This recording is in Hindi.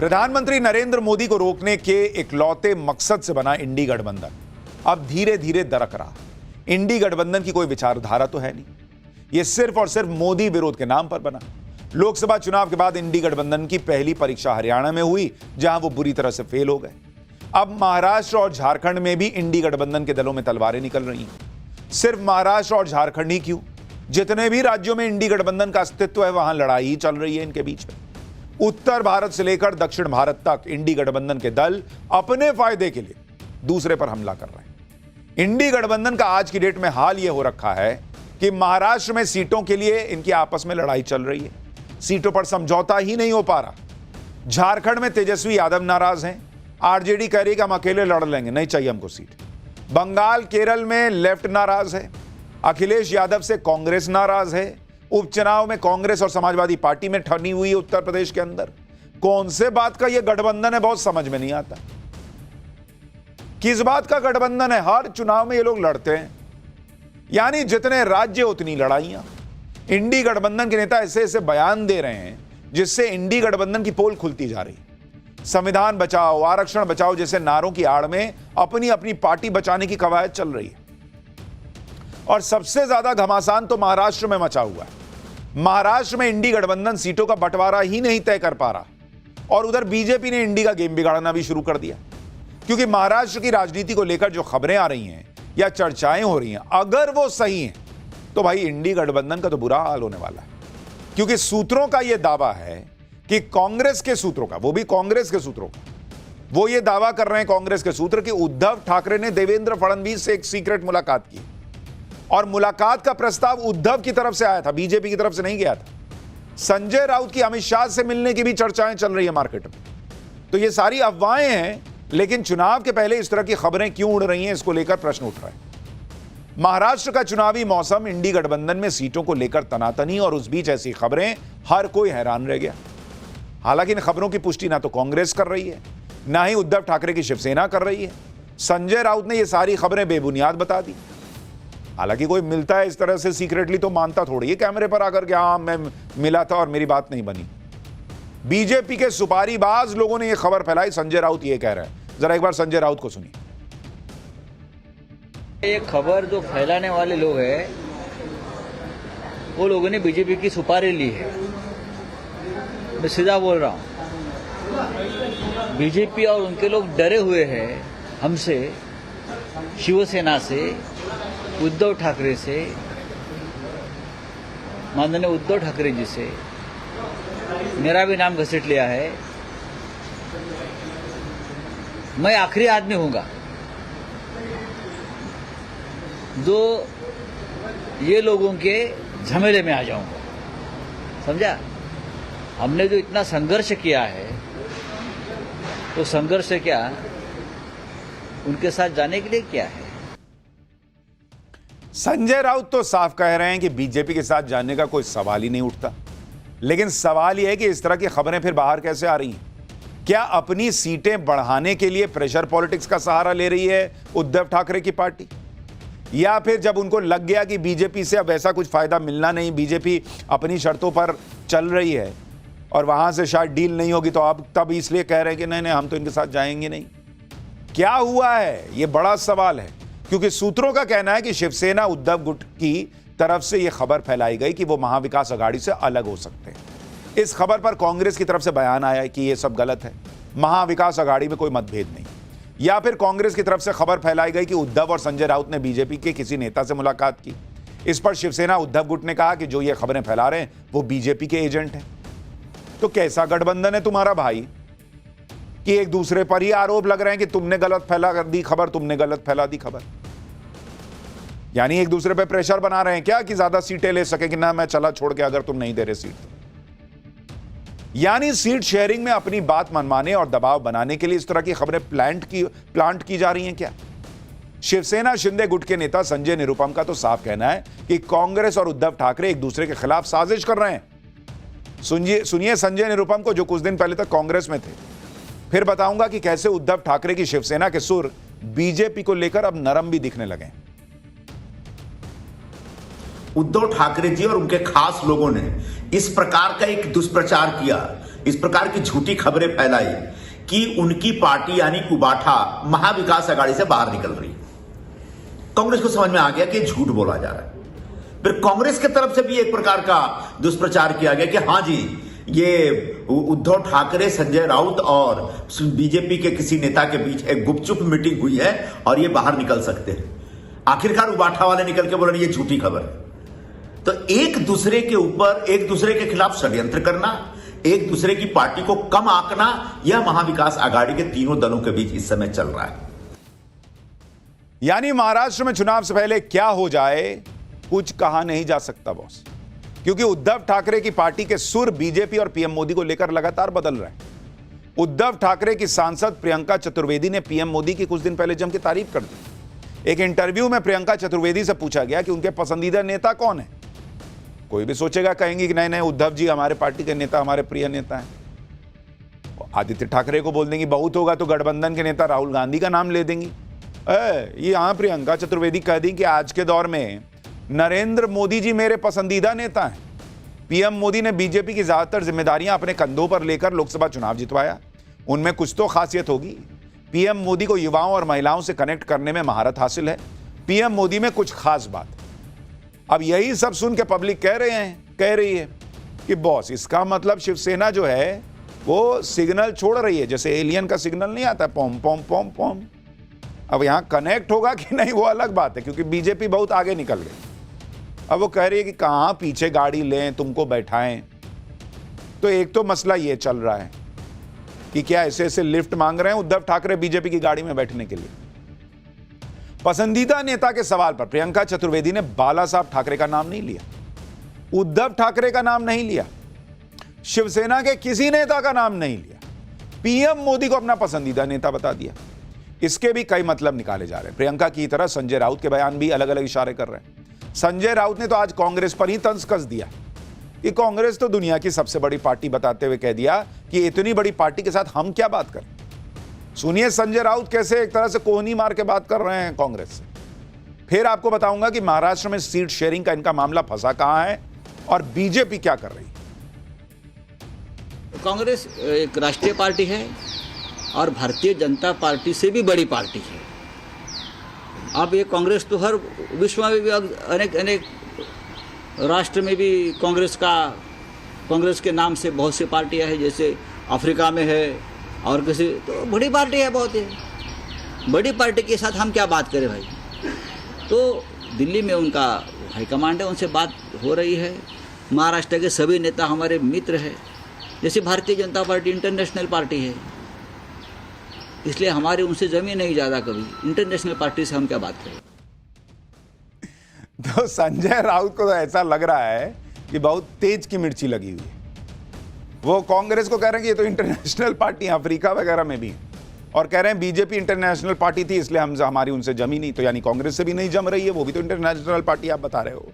प्रधानमंत्री नरेंद्र मोदी को रोकने के इकलौते मकसद से बना इंडी गठबंधन अब धीरे धीरे दरक रहा। इंडी गठबंधन की कोई विचारधारा तो है नहीं, यह सिर्फ और सिर्फ मोदी विरोध के नाम पर बना। लोकसभा चुनाव के बाद इंडी गठबंधन की पहली परीक्षा हरियाणा में हुई, जहां वो बुरी तरह से फेल हो गए। अब महाराष्ट्र और झारखंड में भी इंडी गठबंधन के दलों में तलवारें निकल रही हैं। सिर्फ महाराष्ट्र और झारखंड ही क्यों, जितने भी राज्यों में इंडी गठबंधन का अस्तित्व है, वहां लड़ाई ही चल रही है इनके बीच में। उत्तर भारत से लेकर दक्षिण भारत तक इंडी गठबंधन के दल अपने फायदे के लिए दूसरे पर हमला कर रहे हैं। इंडी गठबंधन का आज की डेट में हाल यह हो रखा है कि महाराष्ट्र में सीटों के लिए इनकी आपस में लड़ाई चल रही है, सीटों पर समझौता ही नहीं हो पा रहा। झारखंड में तेजस्वी यादव नाराज हैं, आरजेडी कह रही कि हम अकेले लड़ लेंगे, नहीं चाहिए हमको सीट। बंगाल केरल में लेफ्ट नाराज है, अखिलेश यादव से कांग्रेस नाराज है। उपचुनाव में कांग्रेस और समाजवादी पार्टी में ठनी हुई है उत्तर प्रदेश के अंदर। कौन से बात का यह गठबंधन है, बहुत समझ में नहीं आता। किस बात का गठबंधन है? हर चुनाव में ये लोग लड़ते हैं, यानी जितने राज्य उतनी लड़ाइयां। इंडी गठबंधन के नेता ऐसे ऐसे बयान दे रहे हैं जिससे इंडी गठबंधन की पोल खुलती जा रही है। संविधान बचाओ, आरक्षण बचाओ जैसे नारों की आड़ में अपनी अपनी पार्टी बचाने की कवायद चल रही है। और सबसे ज्यादा घमासान तो महाराष्ट्र में मचा हुआ है। महाराष्ट्र में इंडी गठबंधन सीटों का बंटवारा ही नहीं तय कर पा रहा, और उधर बीजेपी ने इंडी का गेम बिगाड़ना भी शुरू कर दिया। क्योंकि महाराष्ट्र की राजनीति को लेकर जो खबरें आ रही हैं या चर्चाएं हो रही हैं, अगर वो सही हैं तो भाई इंडी गठबंधन का तो बुरा हाल होने वाला है। क्योंकि सूत्रों का यह दावा है कि कांग्रेस के सूत्रों का, वो भी कांग्रेस के सूत्रों का, वो ये दावा कर रहे हैं कांग्रेस के सूत्र कि उद्धव ठाकरे ने देवेंद्र फडणवीस से एक सीक्रेट मुलाकात की, और मुलाकात का प्रस्ताव उद्धव की तरफ से आया था, बीजेपी की तरफ से नहीं गया था। संजय राउत की अमित शाह से मिलने की भी चर्चाएं चल रही है मार्केट में। तो ये सारी अफवाहें हैं, लेकिन चुनाव के पहले इस तरह की खबरें क्यों उड़ रही हैं, इसको लेकर प्रश्न उठ रहा है। महाराष्ट्र का चुनावी मौसम इंडी गठबंधन में सीटों को लेकर तनातनी, और उस बीच ऐसी खबरें, हर कोई हैरान रह गया। हालांकि इन खबरों की पुष्टि ना तो कांग्रेस कर रही है, ना ही उद्धव ठाकरे की शिवसेना कर रही है। संजय राउत ने ये सारी खबरें बेबुनियाद बता दी। हालांकि कोई मिलता है इस तरह से सीक्रेटली तो मानता थोड़ी है कैमरे पर आकर के हाँ मैं मिला था और मेरी बात नहीं बनी। बीजेपी के सुपारीबाज लोगों ने यह खबर फैलाई, संजय राउत ये कह रहे हैं। जरा एक बार संजय राउत को सुनिए। ये खबर जो फैलाने वाले लोग हैं, वो लोगों ने बीजेपी की सुपारी ली है। मैं सीधा बोल रहा हूँ, बीजेपी और उनके लोग डरे हुए हैं हमसे, शिवसेना से, उद्धव ठाकरे से, माननीय उद्धव ठाकरे जी से। मेरा भी नाम घसीट लिया है। मैं आखिरी आदमी हूँगा जो ये लोगों के झमेले में आ जाऊंगा, समझा? हमने जो इतना संघर्ष किया है, तो संघर्ष क्या उनके साथ जाने के लिए क्या है? संजय राउत तो साफ कह रहे हैं कि बीजेपी के साथ जाने का कोई सवाल ही नहीं उठता। लेकिन सवाल यह है कि इस तरह की खबरें फिर बाहर कैसे आ रही हैं? क्या अपनी सीटें बढ़ाने के लिए प्रेशर पॉलिटिक्स का सहारा ले रही है उद्धव ठाकरे की पार्टी, या फिर जब उनको लग गया कि बीजेपी से अब ऐसा कुछ फायदा मिलना नहीं, बीजेपी अपनी शर्तों पर चल रही है और वहां से शायद डील नहीं होगी, तो अब तब इसलिए कह रहे हैं कि नहीं नहीं हम तो इनके साथ जाएंगे नहीं? क्या हुआ है, यह बड़ा सवाल है। क्योंकि सूत्रों का कहना है कि शिवसेना उद्धव गुट की तरफ से यह खबर फैलाई गई कि वो महाविकास अघाड़ी से अलग हो सकते हैं। इस खबर पर कांग्रेस की तरफ से बयान आया है कि यह सब गलत है, महाविकास अघाड़ी में कोई मतभेद नहीं। या फिर कांग्रेस की तरफ से खबर फैलाई गई कि उद्धव और संजय राउत ने बीजेपी के किसी नेता से मुलाकात की। इस पर शिवसेना उद्धव गुट ने कहा कि जो ये खबरें फैला रहे हैं वो बीजेपी के एजेंट हैं। तो कैसा गठबंधन है तुम्हारा भाई कि एक दूसरे पर ही आरोप लग रहे हैं कि तुमने गलत फैला दी खबर, तुमने गलत फैला दी खबर। यानी एक दूसरे पे प्रेशर बना रहे हैं क्या कि ज्यादा सीटें ले सके, कि ना मैं चला छोड़ के अगर तुम नहीं दे रहे सीट तो। यानी सीट शेयरिंग में अपनी बात मनवाने और दबाव बनाने के लिए इस तरह की खबरें प्लांट की जा रही हैं क्या? शिवसेना शिंदे गुट के नेता संजय निरुपम का तो साफ कहना है कि कांग्रेस और उद्धव ठाकरे एक दूसरे के खिलाफ साजिश कर रहे हैं। सुनिए संजय निरुपम को, जो कुछ दिन पहले तक कांग्रेस में थे। फिर बताऊंगा कि कैसे उद्धव ठाकरे की शिवसेना के सुर बीजेपी को लेकर अब नरम भी दिखने लगे। उद्धव ठाकरे जी और उनके खास लोगों ने इस प्रकार का एक दुष्प्रचार किया इस प्रकार की झूठी खबरें फैलाई कि उनकी पार्टी यानी उबाठा महाविकास आघाड़ी से बाहर निकल रही। कांग्रेस को समझ में आ गया कि झूठ बोला जा रहा है। फिर कांग्रेस की तरफ से भी एक प्रकार का दुष्प्रचार किया गया कि हां जी, ये उद्धव ठाकरे, संजय राउत और बीजेपी के किसी नेता के बीच एक गुपचुप मीटिंग हुई है और ये बाहर निकल सकते हैं। आखिरकार उबाठा वाले निकल के बोले ये झूठी खबर है। तो एक दूसरे के ऊपर, एक दूसरे के खिलाफ षड्यंत्र करना, एक दूसरे की पार्टी को कम आंकना, यह महाविकास आघाड़ी के तीनों दलों के बीच इस समय चल रहा है। यानी महाराष्ट्र में चुनाव से पहले क्या हो जाए कुछ कहा नहीं जा सकता बॉस, क्योंकि उद्धव ठाकरे की पार्टी के सुर बीजेपी और पीएम मोदी को लेकर लगातार बदल रहे हैं। उद्धव ठाकरे की सांसद प्रियंका चतुर्वेदी ने पीएम मोदी की कुछ दिन पहले जम की तारीफ कर दी। एक इंटरव्यू में प्रियंका चतुर्वेदी से पूछा गया कि उनके पसंदीदा नेता कौन है। कोई भी सोचेगा, कहेंगे कि नहीं नहीं, उद्धव जी हमारे पार्टी के नेता, हमारे प्रिय नेता हैं। आदित्य ठाकरे को बोल देंगी बहुत होगा तो गठबंधन के नेता राहुल गांधी का नाम ले देंगी। ये यहां प्रियंका चतुर्वेदी कह दी कि आज के दौर में नरेंद्र मोदी जी मेरे पसंदीदा नेता हैं। पीएम मोदी ने बीजेपी की ज्यादातर जिम्मेदारियां अपने कंधों पर लेकर लोकसभा चुनाव जितवाया, उनमें कुछ तो खासियत होगी। पीएम मोदी को युवाओं और महिलाओं से कनेक्ट करने में महारत हासिल है। पीएम मोदी में कुछ खास बात। अब यही सब सुन के पब्लिक कह रही है कि बॉस, इसका मतलब शिवसेना जो है वो सिग्नल छोड़ रही है, जैसे एलियन का सिग्नल नहीं आता पोम पोम पोम पोम। अब यहां कनेक्ट होगा कि नहीं वो अलग बात है, क्योंकि बीजेपी बहुत आगे निकल गई। अब वो कह रही है कि कहां पीछे गाड़ी लें, तुमको बैठाएं। तो एक तो मसला ये चल रहा है कि क्या ऐसे ऐसे लिफ्ट मांग रहे हैं उद्धव ठाकरे बीजेपी की गाड़ी में बैठने के लिए। पसंदीदा नेता के सवाल पर प्रियंका चतुर्वेदी ने बाला साहब ठाकरे का नाम नहीं लिया, उद्धव ठाकरे का नाम नहीं लिया, शिवसेना के किसी नेता का नाम नहीं लिया, पीएम मोदी को अपना पसंदीदा नेता बता दिया। इसके भी कई मतलब निकाले जा रहे हैं। प्रियंका की तरह संजय राउत के बयान भी अलग अलग इशारे कर रहे हैं। संजय राउत ने तो आज कांग्रेस पर ही तंज कस दिया कि कांग्रेस तो दुनिया की सबसे बड़ी पार्टी बताते हुए कह दिया कि इतनी बड़ी पार्टी के साथ हम क्या बात करें। सुनिए संजय राउत कैसे एक तरह से कोहनी मार के बात कर रहे हैं कांग्रेस से। फिर आपको बताऊंगा कि महाराष्ट्र में सीट शेयरिंग का इनका मामला फंसा कहां है और बीजेपी क्या कर रही है। कांग्रेस एक राष्ट्रीय पार्टी है और भारतीय जनता पार्टी से भी बड़ी पार्टी है। अब ये कांग्रेस तो हर विश्व में भी अनेक राष्ट्र में भी कांग्रेस के नाम से बहुत सी पार्टियां हैं, जैसे अफ्रीका में है और किसी, तो बड़ी पार्टी है, बहुत है बड़ी पार्टी के साथ हम क्या बात करें भाई। तो दिल्ली में उनका हाईकमांड है, उनसे बात हो रही है। महाराष्ट्र के सभी नेता हमारे मित्र हैं, जैसे Bharatiya Janata party international party है, इसलिए हमारी उनसे जमी नहीं ज़्यादा कभी। इंटरनेशनल पार्टी से हम क्या बात करें। तो संजय राउत को तो ऐसा लग रहा है कि बहुत तेज की मिर्ची लगी हुई है। वो कांग्रेस को कह रहे हैं कि ये तो इंटरनेशनल पार्टी है, अफ्रीका वगैरह में भी, और कह रहे हैं बीजेपी इंटरनेशनल पार्टी थी इसलिए हमारी उनसे जमी नहीं। तो यानी कांग्रेस से भी नहीं जम रही है, वो भी तो इंटरनेशनल पार्टी आप बता रहे हो।